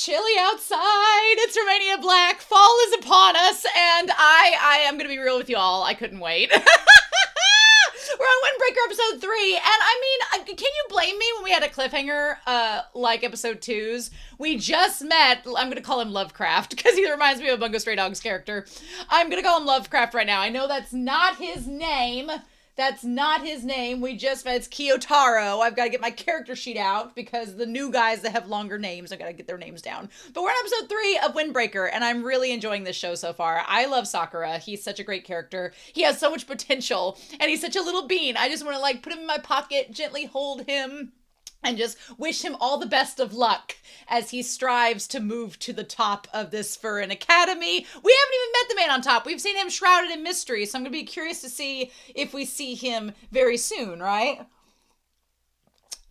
chilly outside. It's Romania Black. Fall is upon us, and I am gonna be real with you all. I couldn't wait. We're on Windbreaker episode 3, and I mean, can you blame me when we had a cliffhanger, like episode 2's? We just met, I'm gonna call him Lovecraft, because he reminds me of Bungo Stray Dog's character. I'm gonna call him Lovecraft right now. I know that's not his name. That's not his name. We just met. It's Kyotaro. I've got to get my character sheet out because the new guys that have longer names, I've got to get their names down. But we're on episode 3 of Windbreaker, and I'm really enjoying this show so far. I love Sakura. He's such a great character. He has so much potential, and he's such a little bean. I just want to, like, put him in my pocket, gently hold him, and just wish him all the best of luck as he strives to move to the top of this Furin Academy. We haven't even met the man on top. We've seen him shrouded in mystery, so I'm going to be curious to see if we see him very soon, right?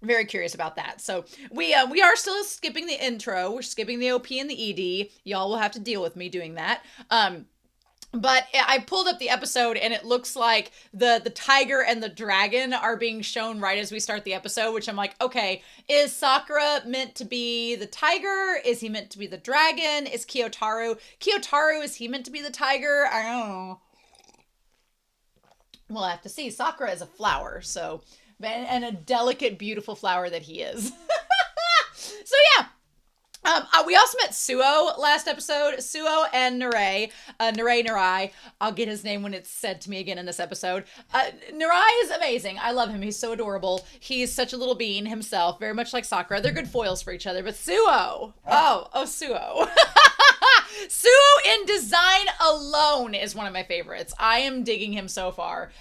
Very curious about that. So we are still skipping the intro. We're skipping the OP and the ED. Y'all will have to deal with me doing that. But I pulled up the episode, and it looks like the tiger and the dragon are being shown right as we start the episode, which I'm like, okay, is Sakura meant to be the tiger? Is he meant to be the dragon? Is Kyotaro, is he meant to be the tiger? I don't know. We'll have to see. Sakura is a flower, so, and a delicate, beautiful flower that he is. So yeah. We also met Suo last episode. Suo and Narai. Narai. I'll get his name when it's said to me again in this episode. Narai is amazing. I love him. He's so adorable. He's such a little bean himself, very much like Sakura. They're good foils for each other. But Suo. Oh, Suo. Suo in design alone is one of my favorites. I am digging him so far,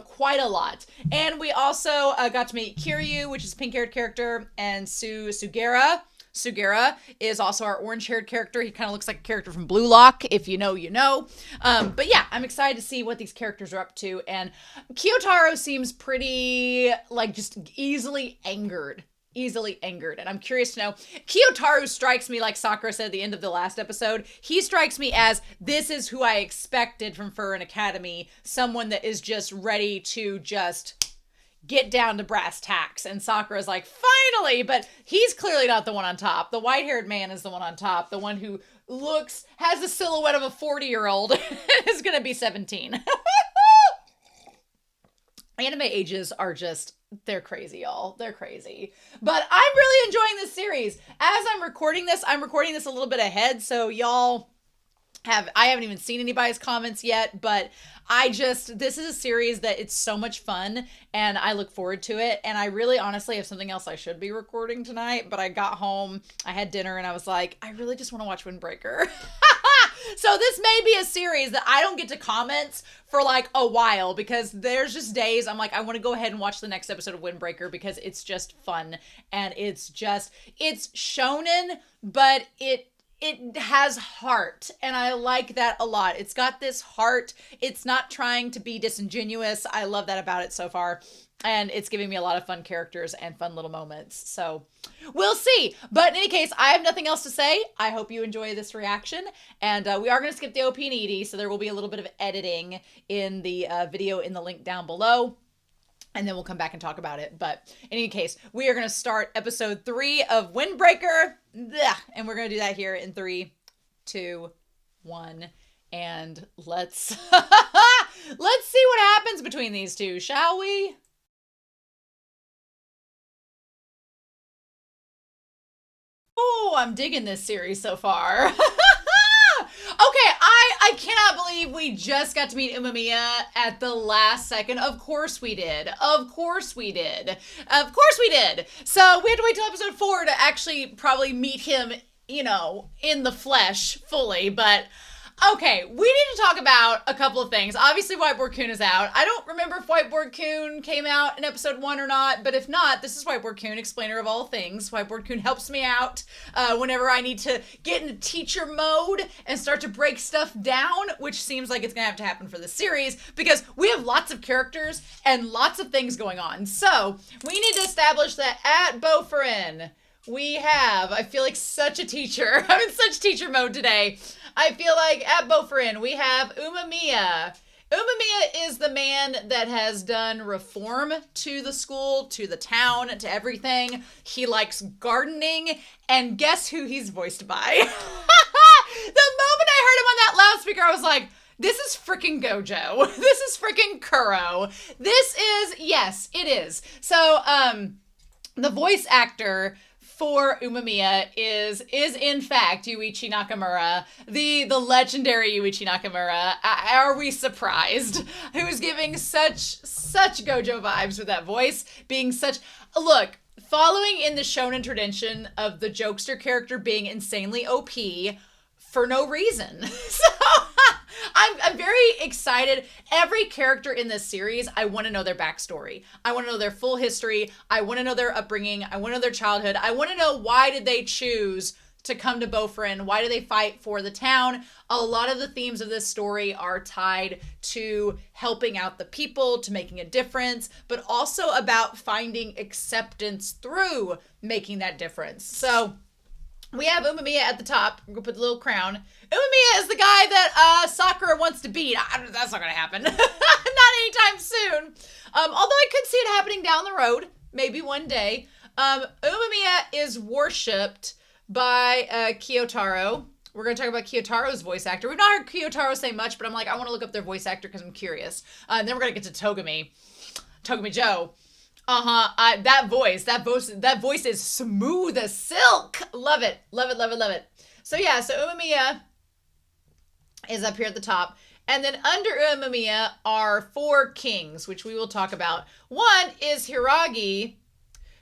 quite a lot. And we also got to meet Kiryu, which is a pink-haired character, and Sugera. Sugera is also our orange-haired character. He kind of looks like a character from Blue Lock. If you know, you know. But yeah, I'm excited to see what these characters are up to. And Kyotaro seems pretty, like, just easily angered. And I'm curious to know. Kyotaro strikes me, like Sakura said at the end of the last episode, he strikes me as, this is who I expected from Furin Academy. Someone that is just ready to just get down to brass tacks. And Sakura's like, finally! But he's clearly not the one on top. The white-haired man is the one on top. The one who has the silhouette of a 40-year-old is gonna be 17. Anime ages are just, they're crazy, y'all. They're crazy. But I'm really enjoying this series. As I'm recording this a little bit ahead, so y'all I haven't even seen anybody's comments yet, but this is a series that it's so much fun, and I look forward to it. And I really honestly have something else I should be recording tonight, but I got home, I had dinner, and I was like, I really just want to watch Windbreaker. So this may be a series that I don't get to comments for like a while, because there's just days I'm like, I want to go ahead and watch the next episode of Windbreaker because it's just fun, and it's shonen, but it has heart, and I like that a lot. It's got this heart. It's not trying to be disingenuous. I love that about it so far, and it's giving me a lot of fun characters and fun little moments. So we'll see. But in any case, I have nothing else to say. I hope you enjoy this reaction, and we are going to skip the OP and ED, so there will be a little bit of editing in the video in the link down below. And then we'll come back and talk about it. But in any case, we are going to start episode 3 of Windbreaker. And we're going to do that here in 3, 2, 1. And let's see what happens between these two, shall we? Oh, I'm digging this series so far. Okay, I cannot believe we just got to meet Umeamia at the last second. Of course we did. Of course we did. Of course we did. So we had to wait till episode 4 to actually probably meet him, you know, in the flesh fully. But okay, we need to talk about a couple of things. Obviously, Whiteboard Kun is out. I don't remember if Whiteboard Kun came out in episode 1 or not, but if not, this is Whiteboard Kun, explainer of all things. Whiteboard Kun helps me out whenever I need to get into teacher mode and start to break stuff down, which seems like it's going to have to happen for this series, because we have lots of characters and lots of things going on. So, we need to establish that at Bofurin, we have, I feel like such a teacher. I'm in such teacher mode today. I feel like at Bofurin, we have Umeamia Umeamia is the man that has done reform to the school, to the town, to everything. He likes gardening, and guess who he's voiced by? The moment I heard him on that loudspeaker, I was like, this is freaking Gojo. This is freaking Kuro. This is, yes, it is. So, the voice actor for Umeamia is in fact Yuichi Nakamura, the legendary Yuichi Nakamura. Are we surprised? Who's giving such Gojo vibes with that voice, being such, look, following in the shonen tradition of the jokester character being insanely OP for no reason. So I'm very excited. Every character in this series, I want to know their backstory. I want to know their full history. I want to know their upbringing. I want to know their childhood. I want to know, why did they choose to come to Bofurin? Why do they fight for the town? A lot of the themes of this story are tied to helping out the people, to making a difference, but also about finding acceptance through making that difference. So we have Umeamia at the top. We're going to put the little crown. Umeamia is the guy that Sakura wants to beat. That's not going to happen. Not anytime soon. Although I could see it happening down the road. Maybe one day. Umeamia is worshipped by Kyotaro. We're going to talk about Kyotaro's voice actor. We've not heard Kyotaro say much, but I'm like, I want to look up their voice actor because I'm curious. And then we're going to get to Togami Joe. That voice is smooth as silk. Love it. So yeah, so Umeamia is up here at the top. And then under Umeamia are 4 kings, which we will talk about. One is Hiragi,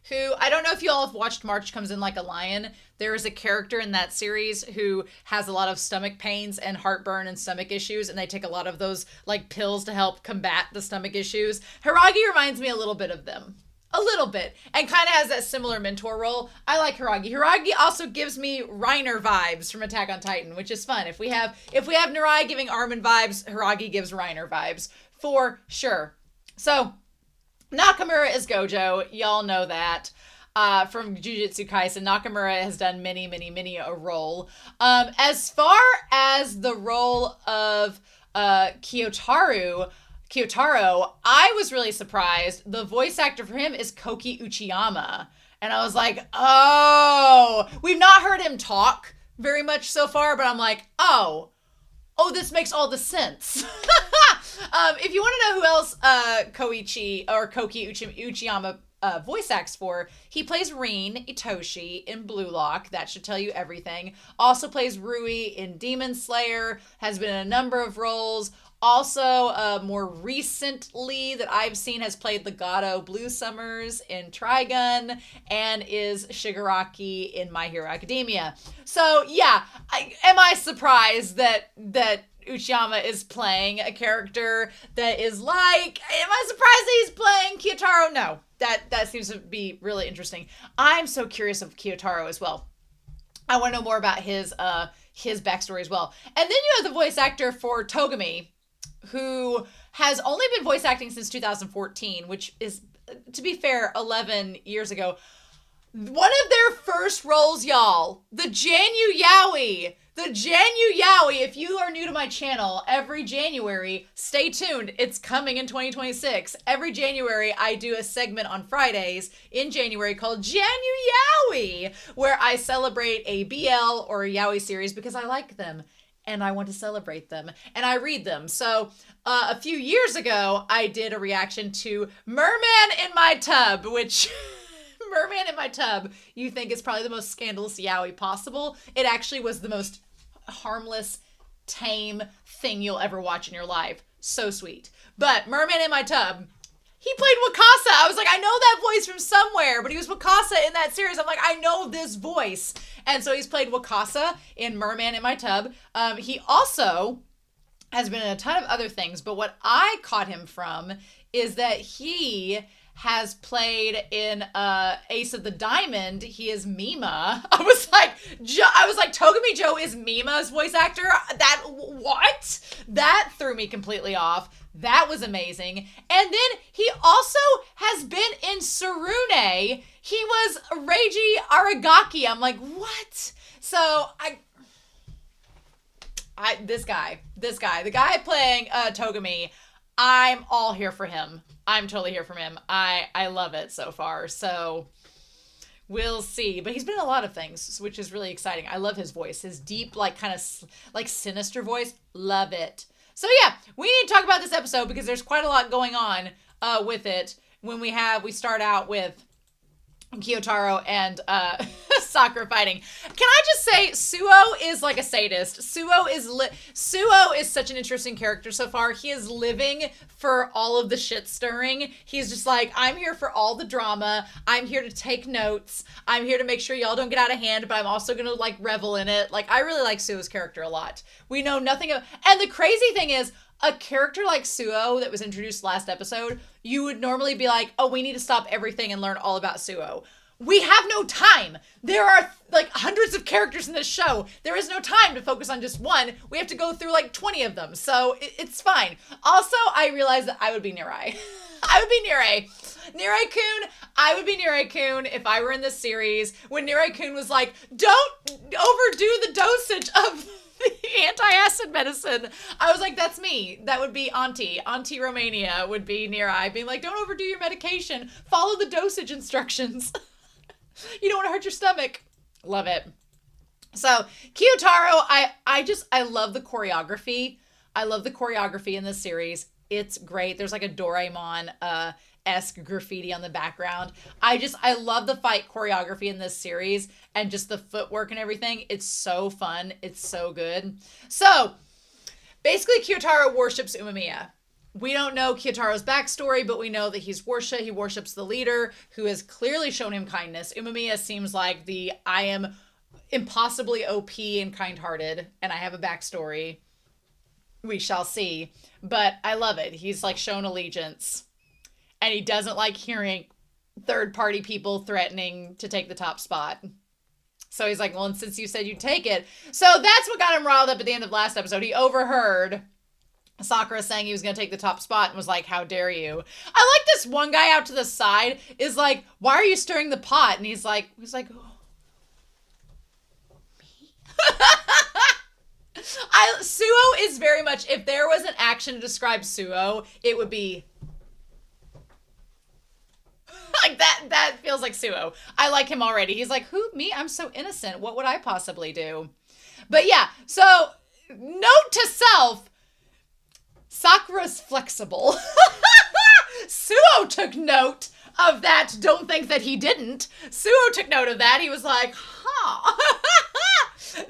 who, I don't know if you all have watched March Comes In Like a Lion. There is a character in that series who has a lot of stomach pains and heartburn and stomach issues, and they take a lot of those like pills to help combat the stomach issues. Hiragi reminds me a little bit of them. A little bit. And kind of has that similar mentor role. I like Hiragi. Hiragi also gives me Reiner vibes from Attack on Titan, which is fun. If we have Narai giving Armin vibes, Hiragi gives Reiner vibes. For sure. So, Nakamura is Gojo. Y'all know that. From Jujutsu Kaisen, Nakamura has done many a role. As far as the role of Kyotaro, I was really surprised. The voice actor for him is Koki Uchiyama. And I was like, oh, we've not heard him talk very much so far, but I'm like, oh, this makes all the sense. If you want to know who else Koki Uchiyama voice acts for, he plays Rin Itoshi in Blue Lock. That should tell you everything. Also plays Rui in Demon Slayer, has been in a number of roles. Also, more recently that I've seen, has played Legato Blue Summers in Trigun and is Shigaraki in My Hero Academia. So, yeah, am I surprised that Uchiyama is playing a character that is like, am I surprised that he's playing Kyotaro? No, that seems to be really interesting. I'm so curious of Kyotaro as well. I want to know more about his backstory as well. And then you have the voice actor for Togami, who has only been voice acting since 2014, which is, to be fair, 11 years ago. One of their first roles, y'all, the Janyu Yaoi. If you are new to my channel, every January, stay tuned. It's coming in 2026. Every January, I do a segment on Fridays in January called Janyu Yaoi, where I celebrate a BL or a Yaoi series because I like them and I want to celebrate them and I read them. So a few years ago, I did a reaction to Merman in My Tub, which... Merman in My Tub, you think is probably the most scandalous yaoi possible. It actually was the most harmless, tame thing you'll ever watch in your life. So sweet. But Merman in My Tub, he played Wakasa. I was like, I know that voice from somewhere, but he was Wakasa in that series. I'm like, I know this voice. And so he's played Wakasa in Merman in My Tub. He also has been in a ton of other things, but what I caught him from is that he has played in Ace of the Diamond. He is Mima. I was like, Togami Joe is Mima's voice actor? What? That threw me completely off. That was amazing. And then he also has been in Tsurune. He was Reiji Aragaki. I'm like, what? So This guy, the guy playing Togami, I'm all here for him. I'm totally here for him. I love it so far. So we'll see. But he's been in a lot of things, which is really exciting. I love his voice, his deep, like kind of like sinister voice. Love it. So yeah, we need to talk about this episode because there's quite a lot going on with it. When we start out with Kyotaro and Sakura fighting. Can I just say, Suo is like a sadist. Suo is such an interesting character so far. He is living for all of the shit stirring. He's just like, I'm here for all the drama. I'm here to take notes. I'm here to make sure y'all don't get out of hand, but I'm also gonna like revel in it. Like, I really like Suo's character a lot. We know nothing of, and the crazy thing is, a character like Suo that was introduced last episode, you would normally be like, oh, we need to stop everything and learn all about Suo. We have no time. There are like hundreds of characters in this show. There is no time to focus on just one. We have to go through like 20 of them. So it's fine. Also, I realized that I would be Nirai. I would be Nirai. Nirai-kun, I would be Nirai-kun if I were in this series. When Nirai-kun was like, don't overdo the dosage of the anti-acid medicine. I was like, that's me. That would be Auntie. Auntie Romania would be Nirai, being like, don't overdo your medication. Follow the dosage instructions. You don't want to hurt your stomach. Love it. So, Kyotaro, I love the choreography. I love the choreography in this series. It's great. There's like a Doraemon esque graffiti on the background. I love the fight choreography in this series and just the footwork and everything. It's so fun. It's so good. So basically Kyotaro worships Umeamia. We don't know Kyotaro's backstory, but we know that he worships the leader who has clearly shown him kindness. Umeamia seems like I am impossibly OP and kind-hearted, and I have a backstory. We shall see. But I love it. He's like shown allegiance. And he doesn't like hearing third-party people threatening to take the top spot. So he's like, well, and since you said you'd take it. So that's what got him riled up at the end of last episode. He overheard Sakura saying he was going to take the top spot and was like, how dare you? I like this one guy out to the side is like, why are you stirring the pot? And he's like, oh, me? Suo is very much, if there was an action to describe Suo, it would be like that feels like Suo. I like him already. He's like, who, me? I'm so innocent. What would I possibly do? But yeah, so note to self, Sakura's flexible. Suo took note of that. Don't think that he didn't. Suo took note of that. He was like, huh.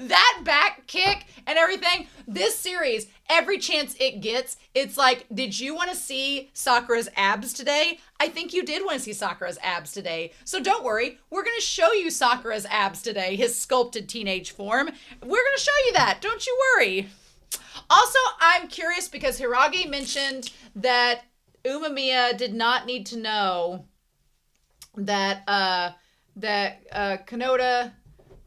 That back kick and everything. This series, every chance it gets, it's like, did you want to see Sakura's abs today? I think you did want to see Sakura's abs today. So don't worry. We're going to show you Sakura's abs today, his sculpted teenage form. We're going to show you that. Don't you worry. Also, I'm curious because Hiragi mentioned that Umeamia did not need to know that Kanota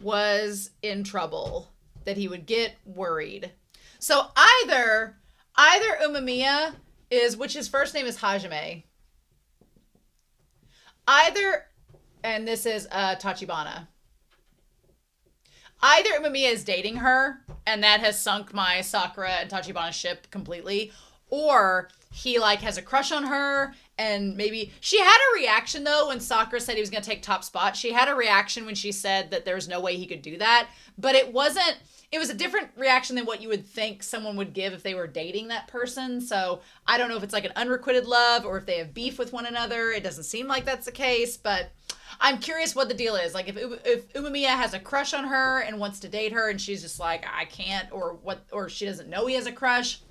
was in trouble, that he would get worried. So either Umeamia is, which his first name is Hajime, and this is Tachibana. Either Umeamia is dating her, and that has sunk my Sakura and Tachibana ship completely, or he like has a crush on her, and maybe she had a reaction though when Sakura said he was going to take top spot. She had a reaction when she said that there's no way he could do that, but it was a different reaction than what you would think someone would give if they were dating that person. So I don't know if it's like an unrequited love or if they have beef with one another. It doesn't seem like that's the case, but I'm curious what the deal is. Like if Umeamia has a crush on her and wants to date her and she's just like, I can't, or she doesn't know he has a crush.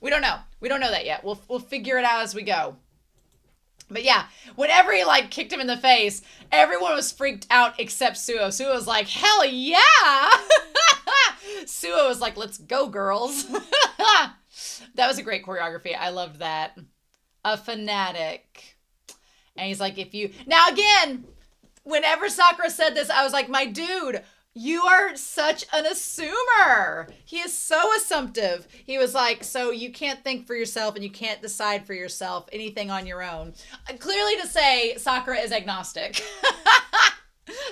We don't know. We don't know that yet. We'll figure it out as we go. But yeah, whenever he like kicked him in the face, everyone was freaked out except Suo. Suo was like, hell yeah! Suo was like, let's go, girls. That was a great choreography. I loved that. A fanatic. And he's like, now again, whenever Sakura said this, I was like, my dude, you are such an assumer. He is so assumptive. He was like, so you can't think for yourself and you can't decide for yourself anything on your own. Clearly to say Sakura is agnostic.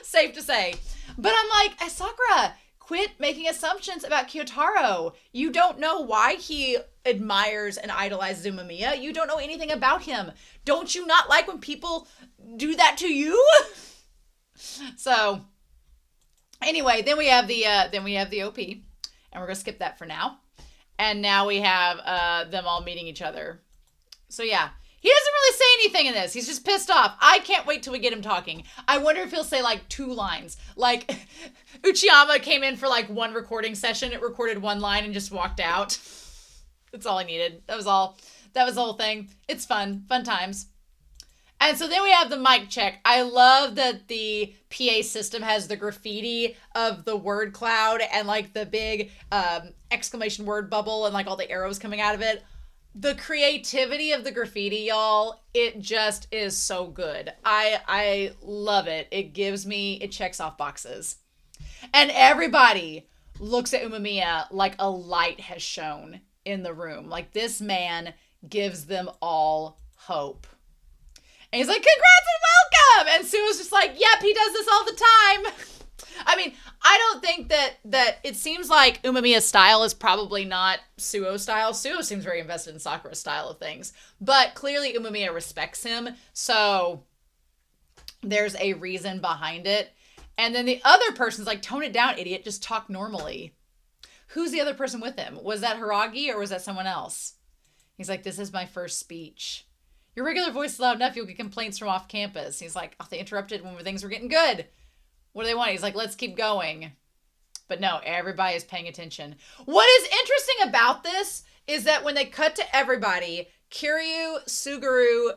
Safe to say. But I'm like, Sakura, quit making assumptions about Kyotaro. You don't know why he admires and idolizes Umeamia. You don't know anything about him. Don't you not like when people do that to you? So, anyway, then we have the OP, and we're gonna skip that for now. And now we have them all meeting each other. So yeah, he doesn't really say anything in this. He's just pissed off. I can't wait till we get him talking. I wonder if he'll say like 2 lines. Like Umeamia came in for like 1 recording session. It recorded 1 line and just walked out. That's all I needed. That was all. That was the whole thing. It's fun. Fun times. And so then we have the mic check. I love that the PA system has the graffiti of the word cloud and like the big exclamation word bubble and like all the arrows coming out of it. The creativity of the graffiti, y'all, it just is so good. I love it. It checks off boxes. And everybody looks at Umeamia like a light has shone in the room. Like this man gives them all hope. And he's like, congrats and welcome! And Suo's just like, yep, he does this all the time. I mean, I don't think that it seems like Umeamia's style is probably not Suo's style. Suo seems very invested in Sakura's style of things. But clearly Umeamia respects him. So there's a reason behind it. And then the other person's like, tone it down, idiot. Just talk normally. Who's the other person with him? Was that Hiragi or was that someone else? He's like, this is my first speech. Your regular voice is loud enough, you'll get complaints from off campus. He's like, oh, they interrupted when things were getting good. What do they want? He's like, let's keep going. But no, everybody is paying attention. What is interesting about this is that when they cut to everybody, Kiryu, Sugera,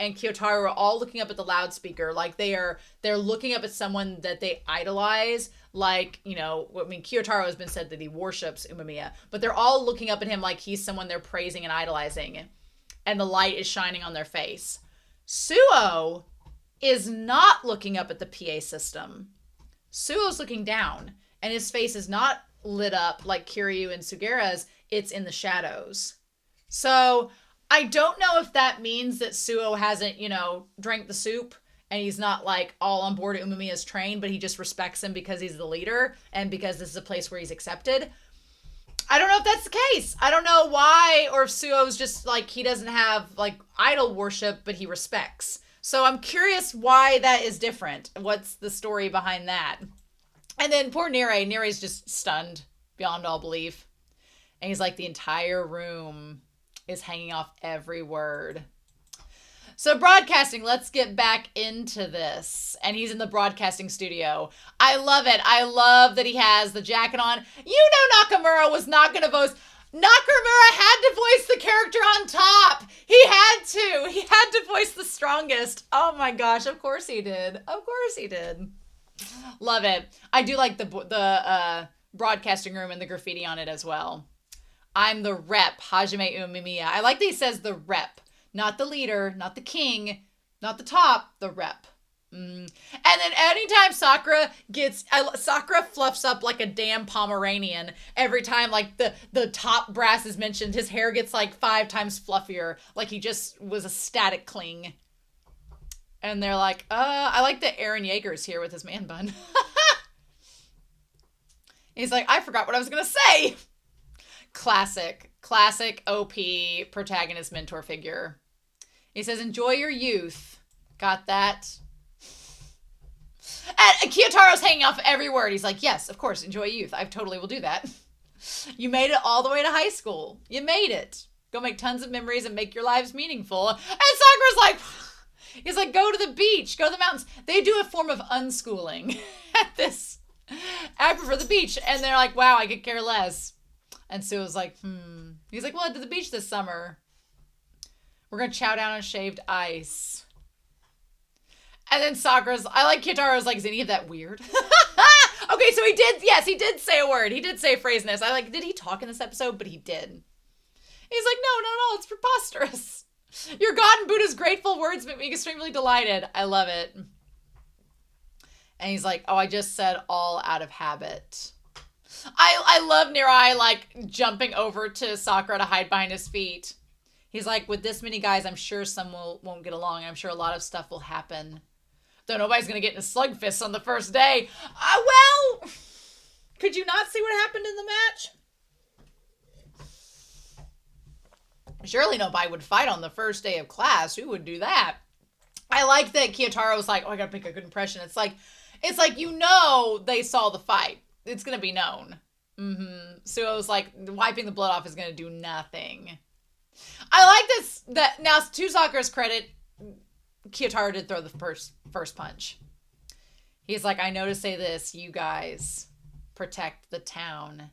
and Kyotaro are all looking up at the loudspeaker. Like they're looking up at someone that they idolize. Like, you know, I mean, Kyotaro has been said that he worships Umeamia, but they're all looking up at him like he's someone they're praising and idolizing. And the light is shining on their face. Suo is not looking up at the PA system. Suo's looking down, and his face is not lit up like Kiryu and Sugera's. It's in the shadows. So I don't know if that means that Suo hasn't, drank the soup and he's not like all on board at Umeamia's train, but he just respects him because he's the leader and because this is a place where he's accepted. I don't know if that's the case. I don't know why, or if Suo's just like, he doesn't have like idol worship, but he respects. So I'm curious why that is different. What's the story behind that? And then poor Nere's just stunned beyond all belief. And he's like, the entire room is hanging off every word. So broadcasting, let's get back into this. And he's in the broadcasting studio. I love it. I love that he has the jacket on. You know Nakamura was not going to voice. Nakamura had to voice the character on top. He had to. He had to voice the strongest. Oh my gosh. Of course he did. Of course he did. Love it. I do like the broadcasting room and the graffiti on it as well. I'm the rep, Hajime Umeamia. I like that he says the rep. Not the leader, not the king, not the top, the rep. And then anytime Sakura fluffs up like a damn Pomeranian. Every time like the top brass is mentioned, his hair gets like 5 times fluffier. Like he just was a static cling. And they're like, I like that Aaron Yeager's here with his man bun. He's like, I forgot what I was going to say. Classic OP protagonist mentor figure. He says, enjoy your youth. Got that? And Kyotaro's hanging off every word. He's like, yes, of course, enjoy youth. I totally will do that. You made it all the way to high school. You made it. Go make tons of memories and make your lives meaningful. And Sakura's like, he's like, go to the beach, go to the mountains. They do a form of unschooling at this. I prefer the beach. And they're like, wow, I could care less. And Suo's like, He's like, well, to the beach this summer. We're going to chow down on shaved ice. And then I like Kyotaro's like, is any of that weird? Okay, so he did say a word. He did say a phrase in this. I like, did he talk in this episode? But he did. He's like, no, it's preposterous. Your God and Buddha's grateful words make me extremely delighted. I love it. And he's like, oh, I just said all out of habit. I love Nirai like jumping over to Sakura to hide behind his feet. He's like, with this many guys, I'm sure some won't get along. I'm sure a lot of stuff will happen. Though nobody's going to get in a slugfest on the first day. Well, could you not see what happened in the match? Surely nobody would fight on the first day of class. Who would do that? I like that Kyotaro was like, oh, I gotta make a good impression. It's like, you know, they saw the fight. It's gonna be known. So it was like, wiping the blood off is gonna do nothing. I like this, that now, to Sakura's credit, Kyotaro did throw the first punch. He's like, I know to say this, you guys protect the town.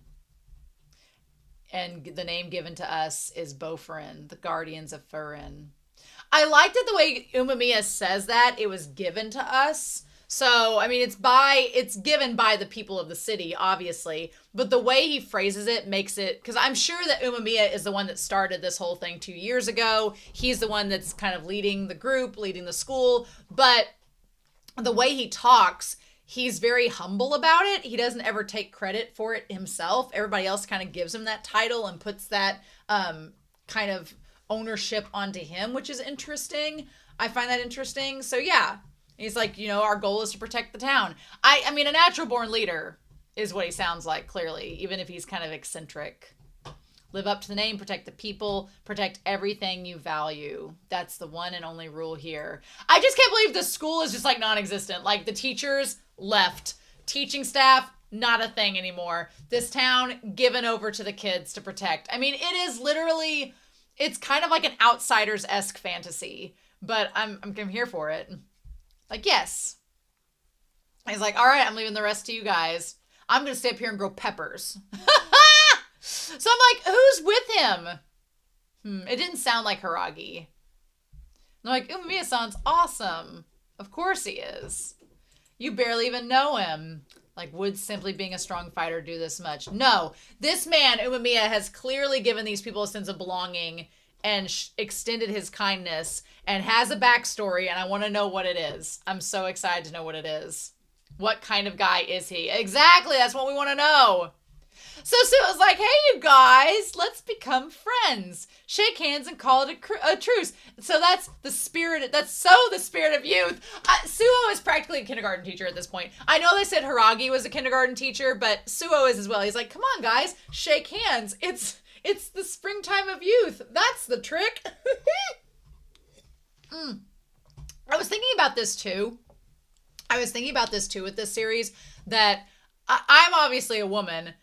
And the name given to us is Bofurin, the guardians of Furin. I liked it the way Umeamia says that. It was given to us. So, I mean, it's given by the people of the city, obviously. But the way he phrases it makes it... Because I'm sure that Umeamia is the one that started this whole thing 2 years ago. He's the one that's kind of leading the group, leading the school. But the way he talks... He's very humble about it. He doesn't ever take credit for it himself. Everybody else kind of gives him that title and puts that kind of ownership onto him, which is interesting. I find that interesting. So yeah, he's like, you know, our goal is to protect the town. I mean, a natural born leader is what he sounds like, clearly, even if he's kind of eccentric. Live up to the name, protect the people, protect everything you value. That's the one and only rule here. I just can't believe the school is just like non-existent. Like the teachers left. Teaching staff, not a thing anymore. This town given over to the kids to protect. I mean, it is literally, it's kind of like an Outsiders-esque fantasy, but I'm here for it. Like, yes. He's like, all right, I'm leaving the rest to you guys. I'm going to stay up here and grow peppers. So I'm like, who's with him? It didn't sound like Hiragi. I'm like, Umeamia-san's awesome. Of course he is. You barely even know him. Like, would simply being a strong fighter do this much? No. This man, Umeamia, has clearly given these people a sense of belonging and extended his kindness and has a backstory, and I want to know what it is. I'm so excited to know what it is. What kind of guy is he? Exactly, that's what we want to know. So Suo's like, hey, you guys, let's become friends. Shake hands and call it a truce. So that's the spirit. That's so the spirit of youth. Suo is practically a kindergarten teacher at this point. I know they said Hiragi was a kindergarten teacher, but Suo is as well. He's like, come on, guys, shake hands. It's the springtime of youth. That's the trick. I was thinking about this too. With this series, that I'm obviously a woman.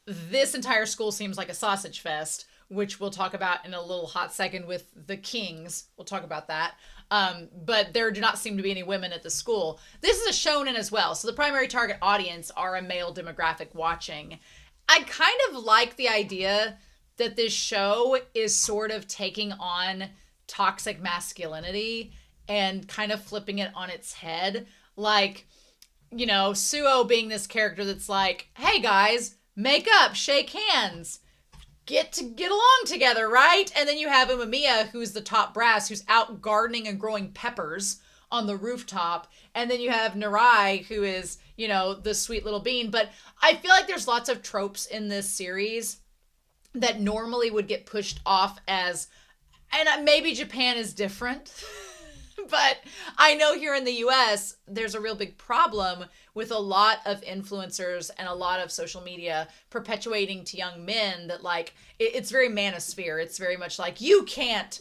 This entire school seems like a sausage fest, which we'll talk about in a little hot second with the Kings. We'll talk about that. But there do not seem to be any women at the school. This is a shonen as well, so the primary target audience are a male demographic watching. I kind of like the idea that this show is sort of taking on toxic masculinity and kind of flipping it on its head. Like, you know, Suo being this character that's like, hey guys, make up, shake hands, get along together, right? And then you have Umeamia, who's the top brass, who's out gardening and growing peppers on the rooftop. And then you have Narai, who is, you know, the sweet little bean. But I feel like there's lots of tropes in this series that normally would get pushed off as, and maybe Japan is different, but I know here in the US, there's a real big problem with a lot of influencers and a lot of social media perpetuating to young men that, like, it's very manosphere. It's very much like, you can't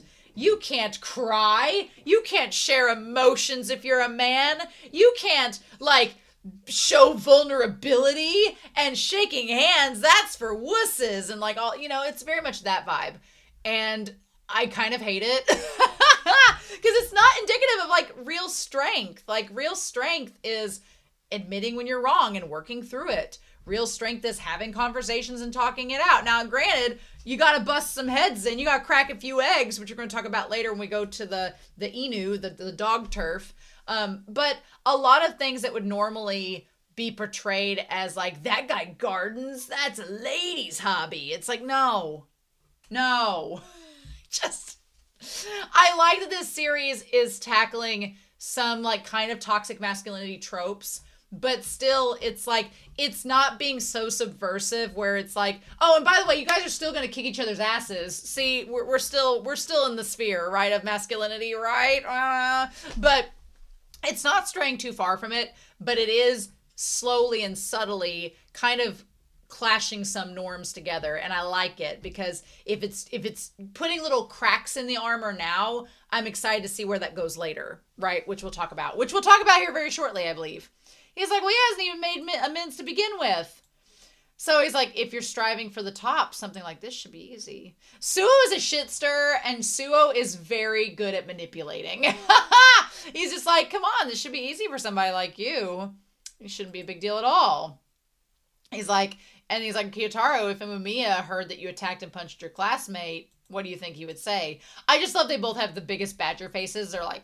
cry. You can't share emotions if you're a man. You can't, like, show vulnerability, and shaking hands, that's for wusses, and like, all, you know, it's very much that vibe. And I kind of hate it because it's not indicative of like real strength. Like, real strength is admitting when you're wrong and working through it. Real strength is having conversations and talking it out. Now, granted, you got to bust some heads in. You got to crack a few eggs, which we're going to talk about later when we go to the Inu, the dog turf. But a lot of things that would normally be portrayed as like, that guy gardens, that's a lady's hobby. It's like, no. Just, I like that this series is tackling some like kind of toxic masculinity tropes, but still it's like, it's not being so subversive where it's like, oh, and by the way, you guys are still going to kick each other's asses. See, we're still in the sphere, right, of masculinity, right? But It's not straying too far from it, but it is slowly and subtly kind of clashing some norms together, and I like it because if it's putting little cracks in the armor now, I'm excited to see where that goes later, right? Which we'll talk about here very shortly, I believe. He's like, well, he hasn't even made amends to begin with. So he's like, if you're striving for the top, something like this should be easy. Suo is a shitster, and Suo is very good at manipulating. He's just like, come on, this should be easy for somebody like you. It shouldn't be a big deal at all. He's like, Kyotaro, if Umeamia heard that you attacked and punched your classmate, what do you think he would say? I just love they both have the biggest badger faces. They're like,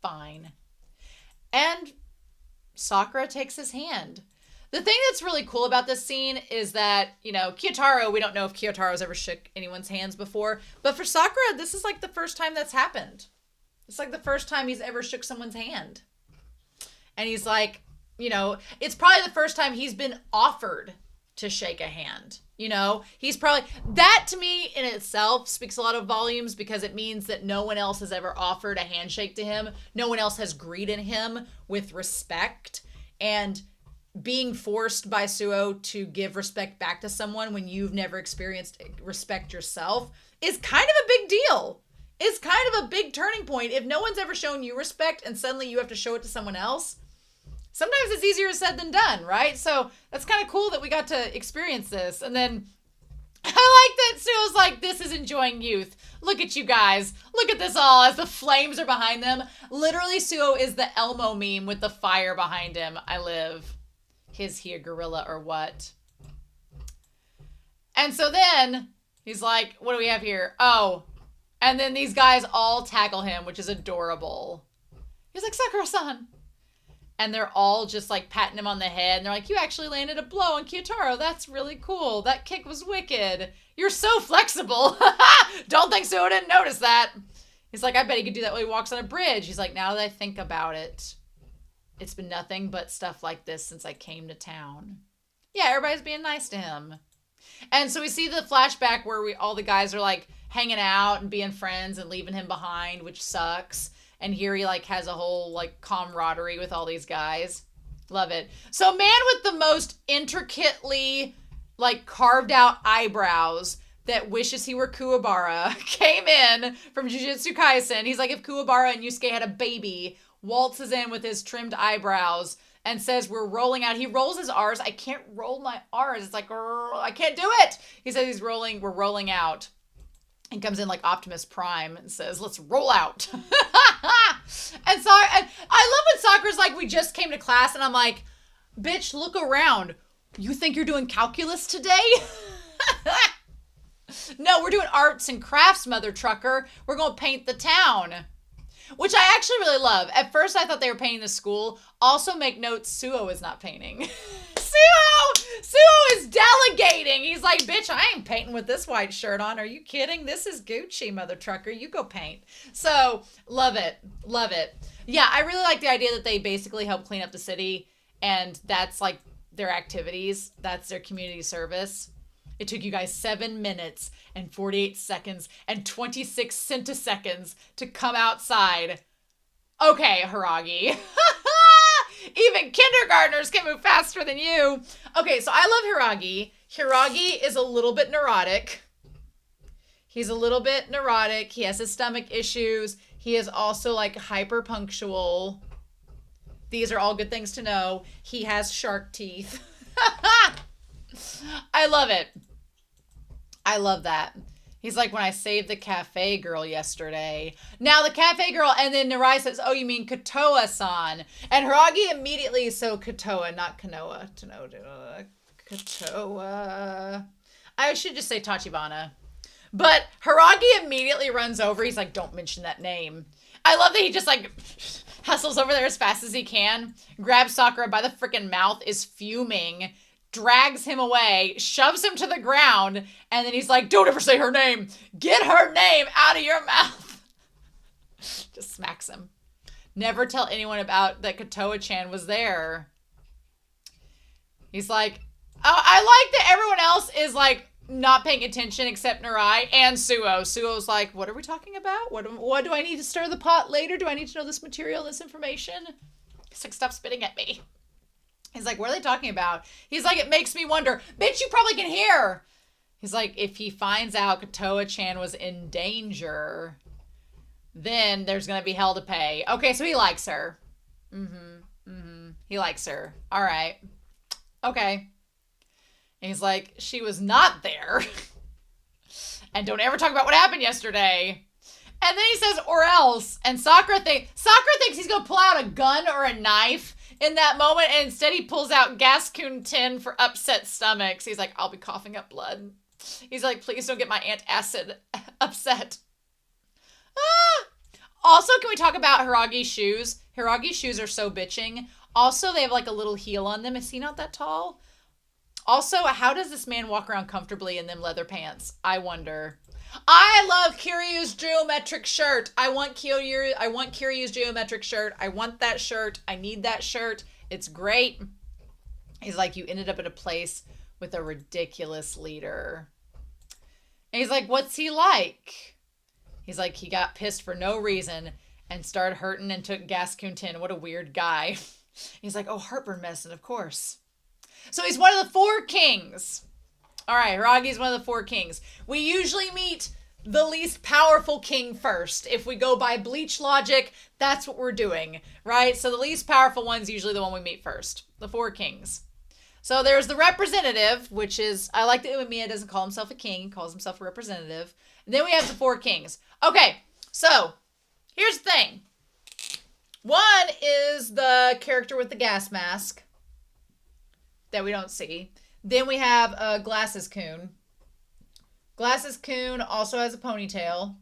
fine. And Sakura takes his hand. The thing that's really cool about this scene is that, you know, Kyotaro, we don't know if Kyotaro's ever shook anyone's hands before, but for Sakura, this is like the first time that's happened. It's like the first time he's ever shook someone's hand. And he's like, you know, it's probably the first time he's been offered to shake a hand. You know, he's probably, that to me in itself speaks a lot of volumes because it means that no one else has ever offered a handshake to him. No one else has greeted him with respect. And being forced by Suo to give respect back to someone when you've never experienced respect yourself is kind of a big deal. It's kind of a big turning point. If no one's ever shown you respect and suddenly you have to show it to someone else, sometimes it's easier said than done, right? So that's kind of cool that we got to experience this. And then I like that Suo's like, this is enjoying youth. Look at you guys. Look at this all as the flames are behind them. Literally, Suo is the Elmo meme with the fire behind him. I live. Is he a gorilla or what? And so then he's like, what do we have here? Oh, and then these guys all tackle him, which is adorable. He's like, Sakura-san. And they're all just like patting him on the head. And they're like, you actually landed a blow on Kyotaro. That's really cool. That kick was wicked. You're so flexible. Don't think Suo didn't notice that. He's like, I bet he could do that when he walks on a bridge. He's like, now that I think about it, it's been nothing but stuff like this since I came to town. Yeah, everybody's being nice to him. And so we see the flashback where all the guys are like hanging out and being friends and leaving him behind, which sucks. And here he like has a whole like camaraderie with all these guys. Love it. So man with the most intricately like carved out eyebrows that wishes he were Kuwabara came in from Jujutsu Kaisen. He's like, if Kuwabara and Yusuke had a baby, waltzes in with his trimmed eyebrows and says, we're rolling out. He rolls his R's. I can't roll my R's. It's like, I can't do it. He says we're rolling out. And comes in like Optimus Prime and says, let's roll out. And I love when Sakura's like, we just came to class. And I'm like, bitch, look around. You think you're doing calculus today? No, we're doing arts and crafts, mother trucker. We're going to paint the town. Which I actually really love. At first, I thought they were painting the school. Also, make note, Suo is not painting. Suo is delegating. He's like, bitch, I ain't painting with this white shirt on. Are you kidding? This is Gucci, mother trucker. You go paint. So, love it. Love it. Yeah, I really like the idea that they basically help clean up the city. And that's like their activities. That's their community service. It took you guys 7 minutes and 48 seconds and 26 centiseconds to come outside. Okay, Hiragi. Even kindergartners can move faster than you. Okay, so I love Hiragi. Hiragi is a little bit neurotic. He's a little bit neurotic. He has his stomach issues. He is also like hyper punctual. These are all good things to know. He has shark teeth. I love it. I love that. He's like, when I saved the cafe girl yesterday. Now the cafe girl, and then Narai says, oh, you mean Kotoa-san. And Hiragi immediately, so Kotoa, not Konoha. Kotoa. I should just say Tachibana. But Hiragi immediately runs over. He's like, don't mention that name. I love that he just like hustles over there as fast as he can, grabs Sakura by the freaking mouth, is fuming, drags him away, shoves him to the ground, and then he's like, don't ever say her name. Get her name out of your mouth. Just smacks him. Never tell anyone about that Kotoa-chan was there. He's like, oh, I like that everyone else is like not paying attention except Narai and Suo. Suo's like, what are we talking about? What do I need to stir the pot later? Do I need to know this material, this information? He's like, stop spitting at me. He's like, what are they talking about? He's like, it makes me wonder. Bitch, you probably can hear. He's like, if he finds out Kotoa-chan was in danger, then there's going to be hell to pay. Okay, so he likes her. He likes her. All right. Okay. And he's like, she was not there. And don't ever talk about what happened yesterday. And then he says, or else. And Sakura thinks he's going to pull out a gun or a knife in that moment. And instead he pulls out Gaskun 10 for upset stomachs. He's like, I'll be coughing up blood. He's like, please don't get my antacid upset. Also, can we talk about Hiragi's shoes? Hiragi's shoes are so bitching. Also, they have like a little heel on them. Is he not that tall? Also, how does this man walk around comfortably in them leather pants? I wonder. I love Kiryu's geometric shirt. I want Kiryu's geometric shirt. I want that shirt. I need that shirt. It's great. He's like, you ended up at a place with a ridiculous leader. And he's like, what's he like? He's like, he got pissed for no reason and started hurting and took Gaskun 10. What a weird guy. He's like, oh, heartburn medicine, of course. So he's one of the 4 kings. All right, Hiragi's one of the 4 kings. We usually meet the least powerful king first. If we go by Bleach logic, that's what we're doing, right? So the least powerful one's usually the one we meet first. The 4 kings. So there's the representative, which is, I like that Umeamia doesn't call himself a king. He calls himself a representative. And then we have the 4 kings. Okay, so here's the thing. One is the character with the gas mask that we don't see. Then we have Glasses Kun. Glasses Kun also has a ponytail.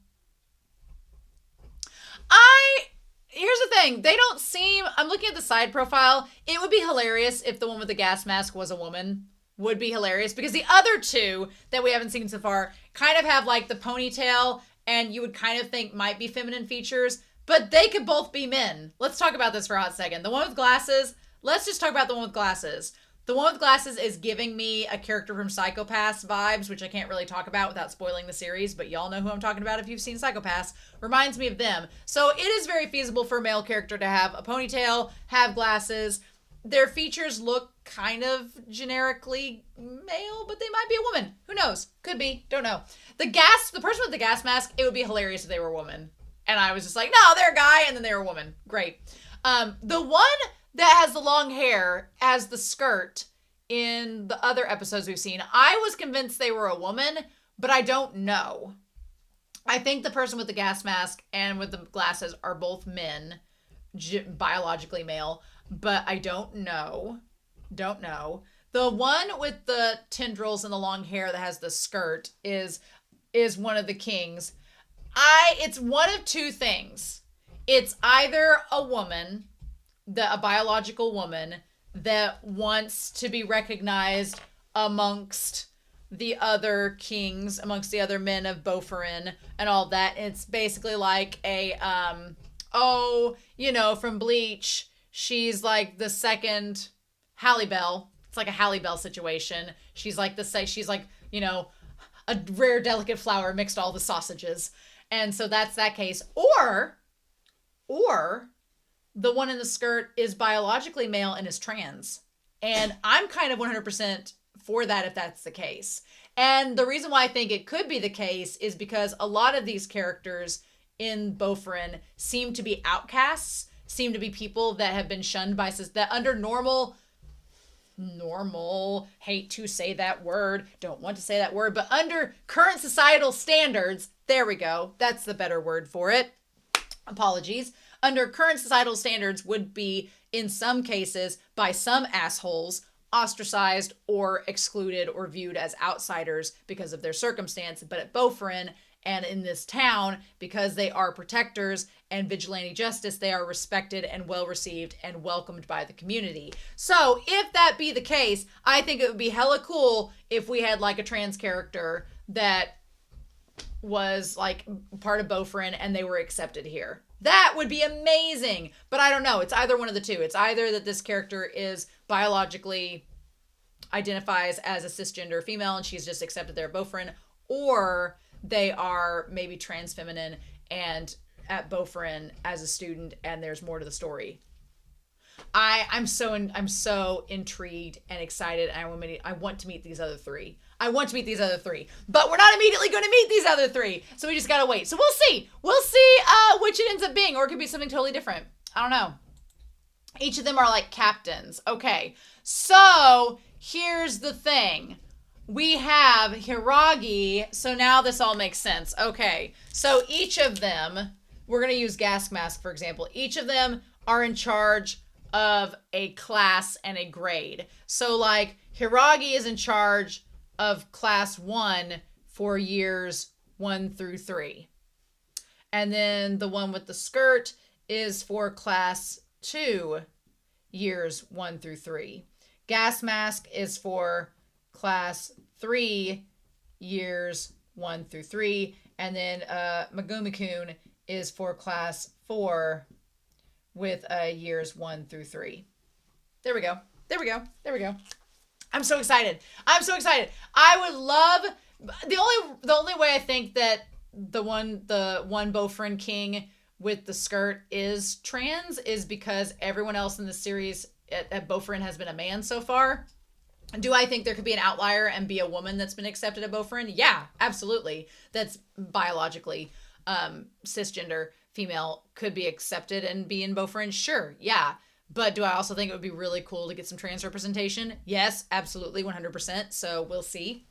Here's the thing. They don't seem, I'm looking at the side profile. It would be hilarious if the one with the gas mask was a woman. Would be hilarious because the other 2 that we haven't seen so far kind of have like the ponytail and you would kind of think might be feminine features, but they could both be men. Let's talk about this for a hot second. The one with glasses, let's just talk about the one with glasses. The one with glasses is giving me a character from Psycho-Pass vibes, which I can't really talk about without spoiling the series, but y'all know who I'm talking about if you've seen Psycho-Pass. Reminds me of them. So it is very feasible for a male character to have a ponytail, have glasses. Their features look kind of generically male, but they might be a woman. Who knows? Could be. Don't know. The person with the gas mask, it would be hilarious if they were a woman. And I was just like, no, they're a guy, and then they were a woman. Great. The one that has the long hair as the skirt in the other episodes we've seen, I was convinced they were a woman, but I don't know. I think the person with the gas mask and with the glasses are both men, biologically male, but I don't know. Don't know. The one with the tendrils and the long hair that has the skirt is one of the kings. It's one of 2 things. It's either a woman, a biological woman that wants to be recognized amongst the other kings, amongst the other men of Bofurin and all that. It's basically like a, from Bleach, she's like the second Halle Bell. It's like a Halle Bell situation. She's like a rare delicate flower mixed all the sausages. And so that's that case. Or the one in the skirt is biologically male and is trans. And I'm kind of 100% for that if that's the case. And the reason why I think it could be the case is because a lot of these characters in Bofurin seem to be outcasts, seem to be people that have been shunned by, that under normal, hate to say that word, don't want to say that word, but under current societal standards, there we go, that's the better word for it. Apologies. Under current societal standards would be, in some cases, by some assholes, ostracized or excluded or viewed as outsiders because of their circumstance. But at Bofurin and in this town, because they are protectors and vigilante justice, they are respected and well received and welcomed by the community. So if that be the case, I think it would be hella cool if we had like a trans character that was like part of Bofurin and they were accepted here. That would be amazing. But I don't know. It's either one of the 2. It's either that this character is biologically identifies as a cisgender female and she's just accepted their Bofurin, or they are maybe trans feminine and at Bofurin as a student, and there's more to the story. I'm so intrigued and excited, and I want to meet these other three. But we're not immediately going to meet these other three, so we just gotta wait. So we'll see which it ends up being, or it could be something totally different. I don't know. Each of them are like captains. Okay, so here's the thing. We have Hiragi, so now this all makes sense. Okay, so each of them, we're going to use Gas Mask, for example. Each of them are in charge of a class and a grade. So, like, Hiragi is in charge of class 1 for years 1 through 3. And then the one with the skirt is for class 2, years 1 through 3. Gas Mask is for class 3, years 1 through 3. And then Megumi-kun is for class 4 with years 1 through 3. There we go. I'm so excited. I would love, the only way I think that the one Bofurin king with the skirt is trans is because everyone else in the series at Bofurin has been a man so far. Do I think there could be an outlier and be a woman that's been accepted at Bofurin? Yeah, absolutely. That's biologically cisgender female could be accepted and be in Bofurin. Sure, yeah. But do I also think it would be really cool to get some trans representation? Yes, absolutely, 100%. So we'll see.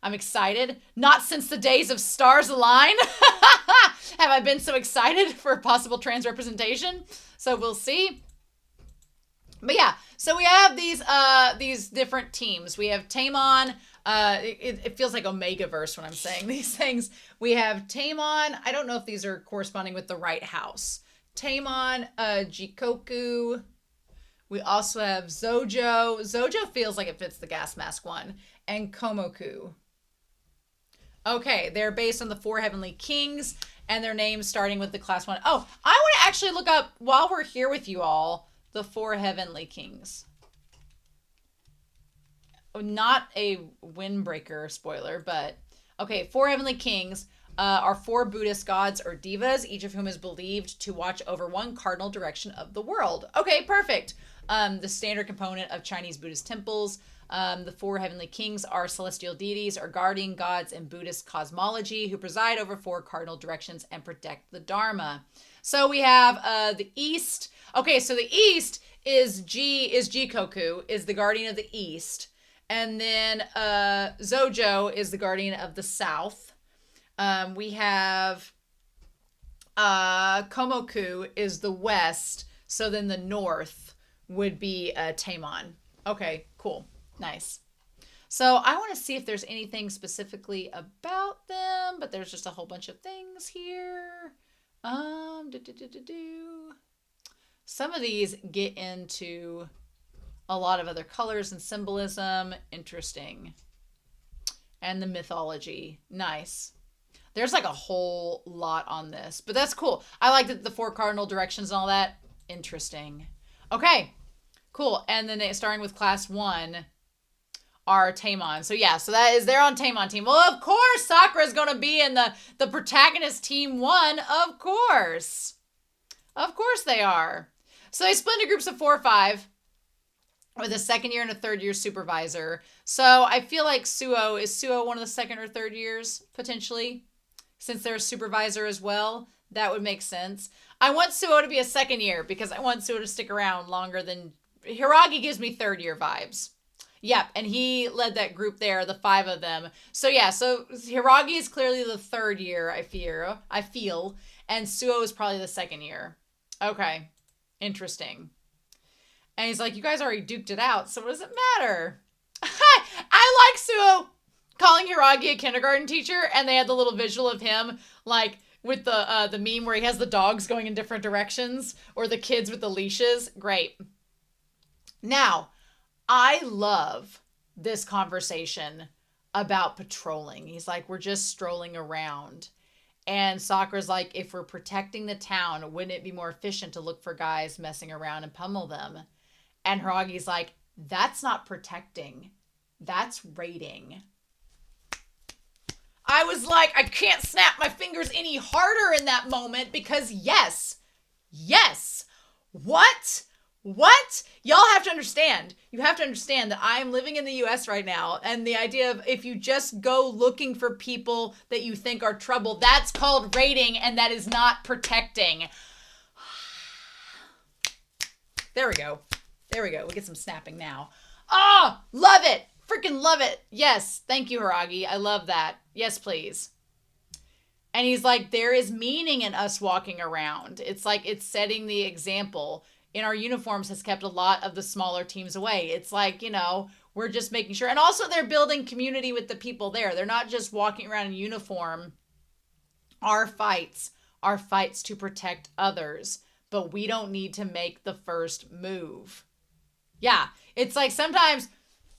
I'm excited. Not since the days of Stars Align have I been so excited for possible trans representation. So we'll see. But yeah, so we have these different teams. We have Tamon. It feels like Omegaverse when I'm saying these things. We have Tamon. I don't know if these are corresponding with the right house. Tamon, Jikoku. We also have Zojo. Zojo feels like it fits the Gas Mask one. And Komoku. Okay, they're based on the 4 Heavenly Kings, and their names starting with the class 1. Oh, I want to actually look up, while we're here with you all, the 4 Heavenly Kings. Not a windbreaker spoiler, but okay, 4 Heavenly Kings are 4 Buddhist gods or devas, each of whom is believed to watch over one cardinal direction of the world. Okay, perfect. The standard component of Chinese Buddhist temples. The 4 Heavenly Kings are celestial deities or guardian gods in Buddhist cosmology who preside over 4 cardinal directions and protect the Dharma. So we have the East. Okay, so the East is Jikoku, is the guardian of the East. And then Zojo is the guardian of the South. We have Komoku is the West. So then the North would be Tamon. Okay, cool. Nice. So I want to see if there's anything specifically about them, but there's just a whole bunch of things here. Some of these get into a lot of other colors and symbolism. Interesting. And the mythology. Nice. There's like a whole lot on this, but that's cool. I like the 4 cardinal directions and all that. Interesting. Okay, cool. And then starting with class 1 are Tamon. So yeah, so that is, they're on Tamon team. Well, of course, Sakura is going to be in the protagonist team 1. Of course. Of course they are. So they split into groups of 4 or 5 with a 2nd year and a 3rd year supervisor. So I feel like is Suo one of the 2nd or 3rd years, potentially? Since they're a supervisor as well, that would make sense. I want Suo to be a 2nd year because I want Suo to stick around longer than... Hiragi gives me 3rd year vibes. Yep, and he led that group there, the 5 of them. So yeah, so Hiragi is clearly the 3rd year, I feel, and Suo is probably the 2nd year. Okay, interesting. And he's like, you guys already duked it out, so what does it matter? I like Suo calling Hiragi a kindergarten teacher, and they had the little visual of him, like, with the meme where he has the dogs going in different directions, or the kids with the leashes. Great. Now, I love this conversation about patrolling. He's like, we're just strolling around. And Sakura's like, if we're protecting the town, wouldn't it be more efficient to look for guys messing around and pummel them? And Hiragi's like, That's not protecting. That's raiding. I was like, I can't snap my fingers any harder in that moment because yes, what? Y'all have to understand. You have to understand that I'm living in the US right now, and the idea of if you just go looking for people that you think are trouble, that's called raiding, and that is not protecting. There we go. We get some snapping now. Oh, love it. Freaking love it. Yes. Thank you, Hiragi. I love that. Yes, please. And he's like, there is meaning in us walking around. It's like it's setting the example. In our uniforms has kept a lot of the smaller teams away. It's like, we're just making sure. And also they're building community with the people there. They're not just walking around in uniform. Our fights are fights to protect others. But we don't need to make the first move. Yeah, it's like sometimes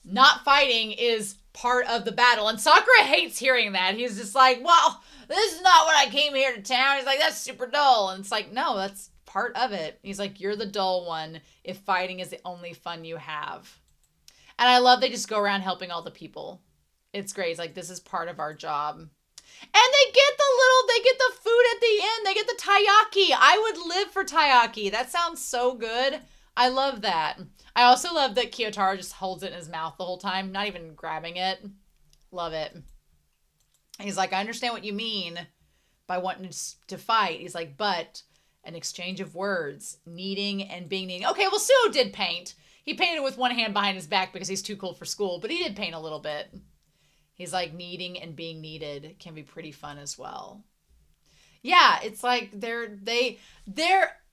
not fighting is part of the battle. And Sakura hates hearing that. He's just like, well, this is not what I came here to town. He's like, that's super dull. And it's like, no, that's part of it. He's like, you're the dull one if fighting is the only fun you have. And I love they just go around helping all the people. It's great. It's like, this is part of our job. And they get the food at the end. They get the taiyaki. I would live for taiyaki. That sounds so good. I love that. I also love that Kyotaro just holds it in his mouth the whole time, not even grabbing it. Love it. He's like, I understand what you mean by wanting to fight. He's like, but an exchange of words, needing and being needing. Okay, well, Suo did paint. He painted with one hand behind his back because he's too cool for school, but he did paint a little bit. He's like, needing and being needed can be pretty fun as well. Yeah, it's like the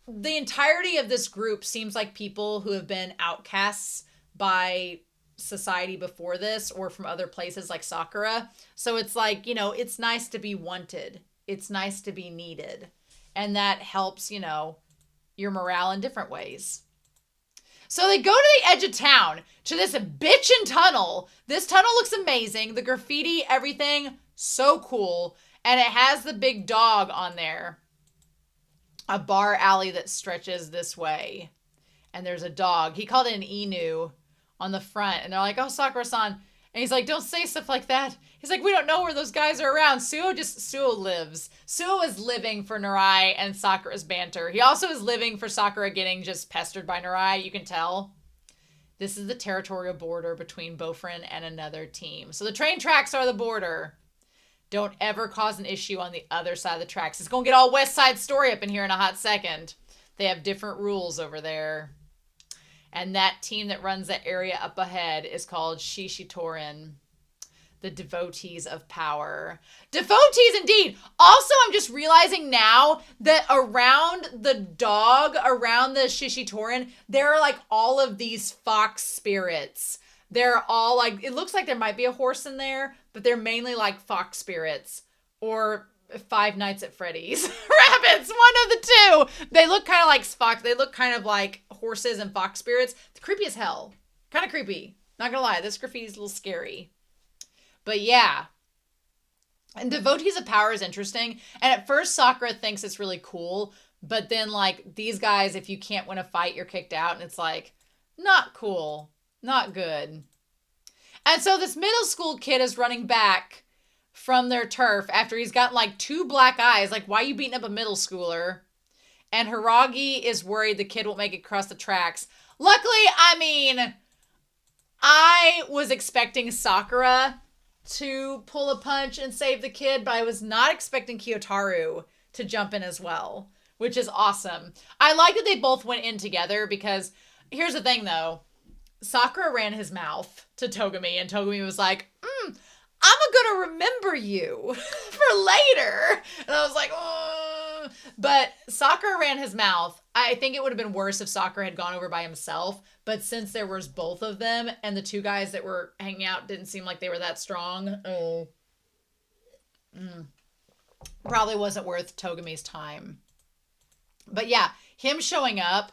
entirety of this group seems like people who have been outcasts by society before this or from other places like Sakura. So it's like, it's nice to be wanted. It's nice to be needed. And that helps, your morale in different ways. So they go to the edge of town to this bitchin' tunnel. This tunnel looks amazing. The graffiti, everything, so cool. And it has the big dog on there. A bar alley that stretches this way. And there's a dog. He called it an Inu on the front. And they're like, oh, Sakura-san. And he's like, don't say stuff like that. He's like, we don't know where those guys are around. Suo lives. Suo is living for Narai and Sakura's banter. He also is living for Sakura getting just pestered by Narai. You can tell. This is the territorial border between Bofurin and another team. So the train tracks are the border. Don't ever cause an issue on the other side of the tracks. It's going to get all West Side Story up in here in a hot second. They have different rules over there. And that team that runs that area up ahead is called Shishitoren. The devotees of power. Devotees indeed. Also, I'm just realizing now that around the dog, around the Shishitoren, there are like all of these fox spirits. They're all like, it looks like there might be a horse in there, but they're mainly like fox spirits or Five Nights at Freddy's. Rabbits, one of the two. They look kind of like fox. They look kind of like horses and fox spirits. It's creepy as hell. Kind of creepy. Not gonna lie, this graffiti's a little scary. But yeah. And Devotees of Power is interesting. And at first Sakura thinks it's really cool. But then like these guys, if you can't win a fight, you're kicked out. And it's like, not cool. Not good. And so this middle school kid is running back from their turf after he's got like 2 black eyes. Like, why are you beating up a middle schooler? And Hiragi is worried the kid won't make it across the tracks. Luckily, I was expecting Sakura to pull a punch and save the kid, but I was not expecting Kyotaro to jump in as well, which is awesome. I like that they both went in together because here's the thing though. Sakura ran his mouth to Togami and Togami was like, I'm gonna remember you for later. And I was like, oh. But Sakura ran his mouth. I think it would have been worse if Sakura had gone over by himself. But since there was both of them and the 2 guys that were hanging out didn't seem like they were that strong. Probably wasn't worth Togami's time. But yeah, him showing up.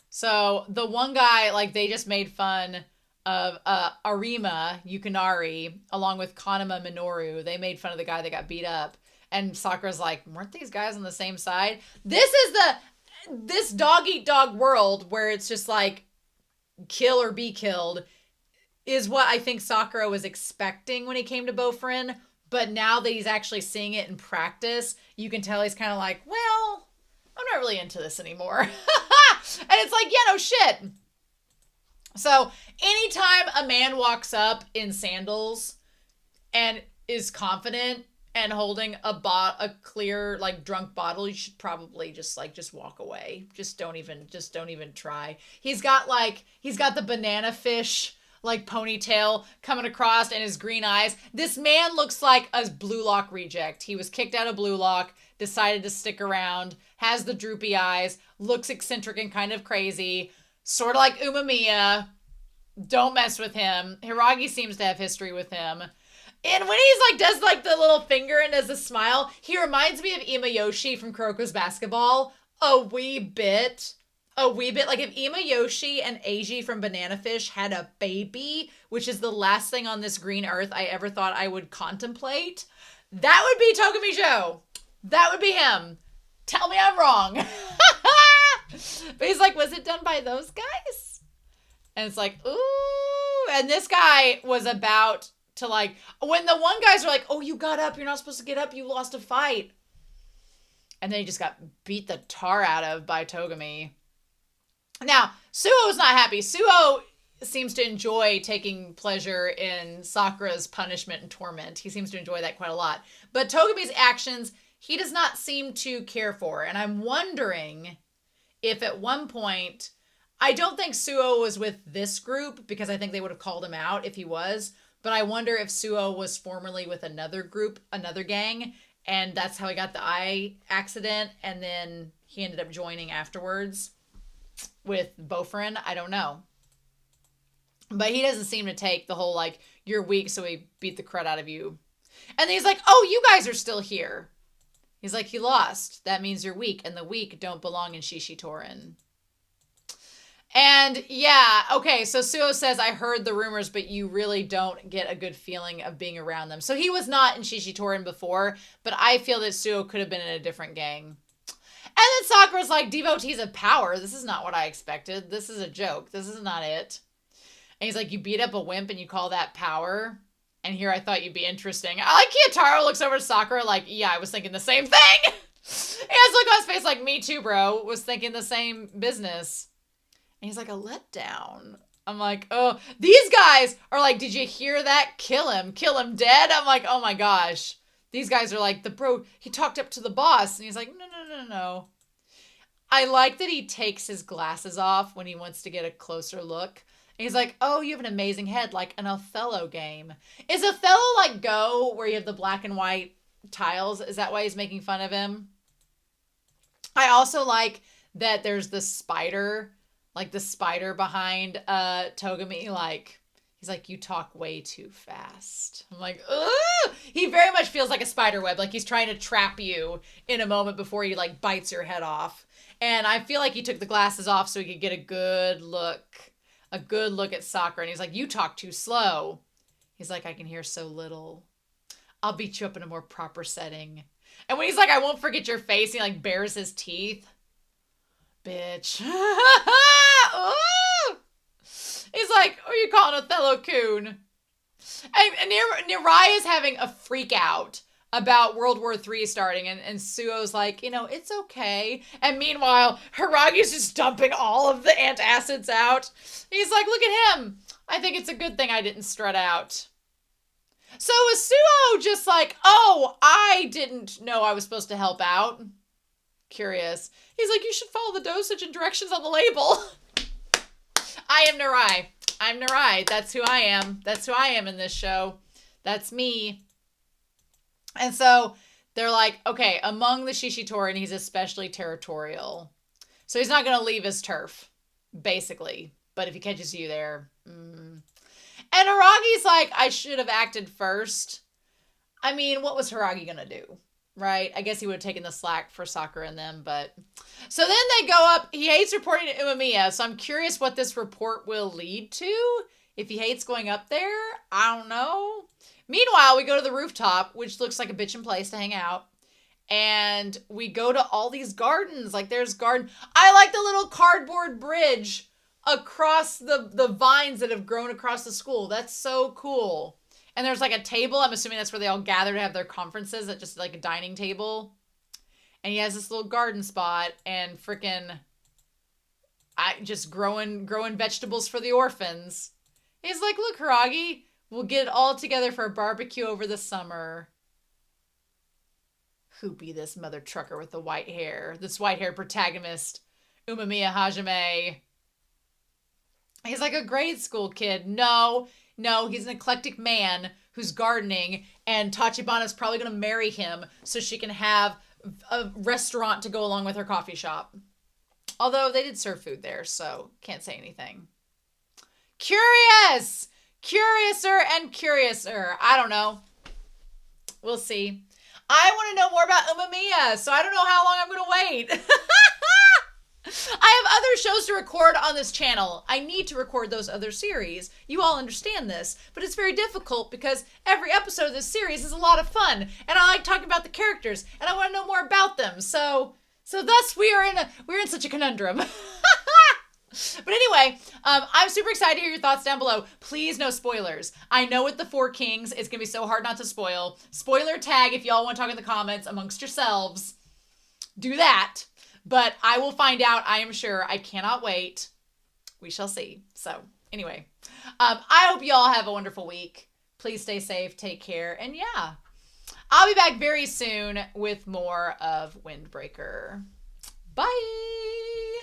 So the one guy, like they just made fun of Arima Yukinari along with Kanama Minoru. They made fun of the guy that got beat up. And Sakura's like, weren't these guys on the same side? This is this dog eat dog world where it's just like kill or be killed is what I think Sakura was expecting when he came to Bofurin. But now that he's actually seeing it in practice, you can tell he's kind of like, well, I'm not really into this anymore. And it's like, yeah, no shit. So anytime a man walks up in sandals and is confident and holding a clear, like, drunk bottle, you should probably just walk away. Just don't even try. He's got the banana fish, like, ponytail coming across and his green eyes. This man looks like a Blue Lock reject. He was kicked out of Blue Lock, decided to stick around, has the droopy eyes, looks eccentric and kind of crazy, sort of like Umeamia. Don't mess with him. Hiragi seems to have history with him. And when he's like, does like the little finger and does a smile, he reminds me of Imayoshi from Kuroko's Basketball a wee bit. Like if Imayoshi and Eiji from Banana Fish had a baby, which is the last thing on this green earth I ever thought I would contemplate, that would be Togumi. That would be him. Tell me I'm wrong. But he's like, was it done by those guys? And it's like, ooh. And this guy was about to, like, when the one guys are like, oh, you got up, you're not supposed to get up, you lost a fight. And then he just got beat the tar out of by Togumi. Now, Suho's not happy. Suho seems to enjoy taking pleasure in Sakura's punishment and torment. He seems to enjoy that quite a lot. But Togumi's actions, he does not seem to care for. And I'm wondering if at one point, I don't think Suho was with this group because I think they would have called him out if he was. But I wonder if Suho was formerly with another group, another gang, and that's how he got the eye accident. And then he ended up joining afterwards with Bofurin. I don't know. But he doesn't seem to take the whole, like, you're weak, so we beat the crud out of you. And then he's like, oh, you guys are still here. He's like, he lost. That means you're weak, and the weak don't belong in Shishitoren. And yeah, okay, so Suho says, I heard the rumors, but you really don't get a good feeling of being around them. So he was not in Shishitoren before, but I feel that Suho could have been in a different gang. And then Sakura's like, devotees of power. This is not what I expected. This is a joke. This is not it. And he's like, you beat up a wimp and you call that power? And here I thought you'd be interesting. I like Kyotaro looks over to Sakura like, yeah, I was thinking the same thing. He has a look on his face like, me too, bro. Was thinking the same business. And he's like, a letdown. I'm like, oh, these guys are like, did you hear that? Kill him dead. I'm like, oh my gosh. These guys are like, the bro, he talked up to the boss. And he's like, no. I like that he takes his glasses off when he wants to get a closer look. And he's like, oh, you have an amazing head, like an Othello game. Is Othello like Go, where you have the black and white tiles? Is that why he's making fun of him? I also like that there's the spider, like the spider behind Togumi. Like, he's like, you talk way too fast. I'm like, ugh! He very much feels like a spider web. Like he's trying to trap you in a moment before he like bites your head off. And I feel like he took the glasses off so he could get a good look at Sakura. And he's like, you talk too slow. He's like, I can hear so little. I'll beat you up in a more proper setting. And when he's like, I won't forget your face, he like bares his teeth. Bitch. He's like, what are you calling Othello-kun? And Nirai is having a freak out about World War III starting, and Suo's like, it's okay. And meanwhile, Hiragi's just dumping all of the antacids out. He's like, look at him. I think it's a good thing I didn't strut out. So is Suo just like, oh, I didn't know I was supposed to help out? Curious. He's like, you should follow the dosage and directions on the label. I am Nirai. I'm Nirai. That's who I am. That's who I am in this show. That's me. And so they're like, okay, among the Shishitoren, he's especially territorial. So he's not going to leave his turf, basically. But if he catches you there. And Hiragi's like, I should have acted first. I mean, what was Hiragi going to do? Right? I guess he would have taken the slack for Sakura and them, but... So then they go up. He hates reporting to Umeamia, so I'm curious what this report will lead to. If he hates going up there, I don't know. Meanwhile, we go to the rooftop, which looks like a bitchin' place to hang out. And we go to all these gardens. Like, there's garden... I like the little cardboard bridge across the vines that have grown across the school. That's so cool. And there's like a table. I'm assuming that's where they all gather to have their conferences at just like a dining table. And he has this little garden spot and freaking just growing vegetables for the orphans. He's like, look, Hiragi, we'll get it all together for a barbecue over the summer. Who be this mother trucker with the white hair? This white-haired protagonist, Umeamia Hajime. He's like a grade school kid. No, he's an eclectic man who's gardening, and Tachibana's probably going to marry him so she can have a restaurant to go along with her coffee shop. Although they did serve food there, so can't say anything. Curious! Curiouser and curiouser. I don't know. We'll see. I want to know more about Umeamia, so I don't know how long I'm going to wait. I have other shows to record on this channel. I need to record those other series. You all understand this, but it's very difficult because every episode of this series is a lot of fun, and I like talking about the characters, and I want to know more about them. So thus we're in such a conundrum. But anyway, I'm super excited to hear your thoughts down below. Please, no spoilers. I know with the Four Kings, it's going to be so hard not to spoil. Spoiler tag if y'all want to talk in the comments amongst yourselves. Do that. But I will find out, I am sure. I cannot wait. We shall see. So, anyway. I hope you all have a wonderful week. Please stay safe, take care, and yeah. I'll be back very soon with more of Windbreaker. Bye!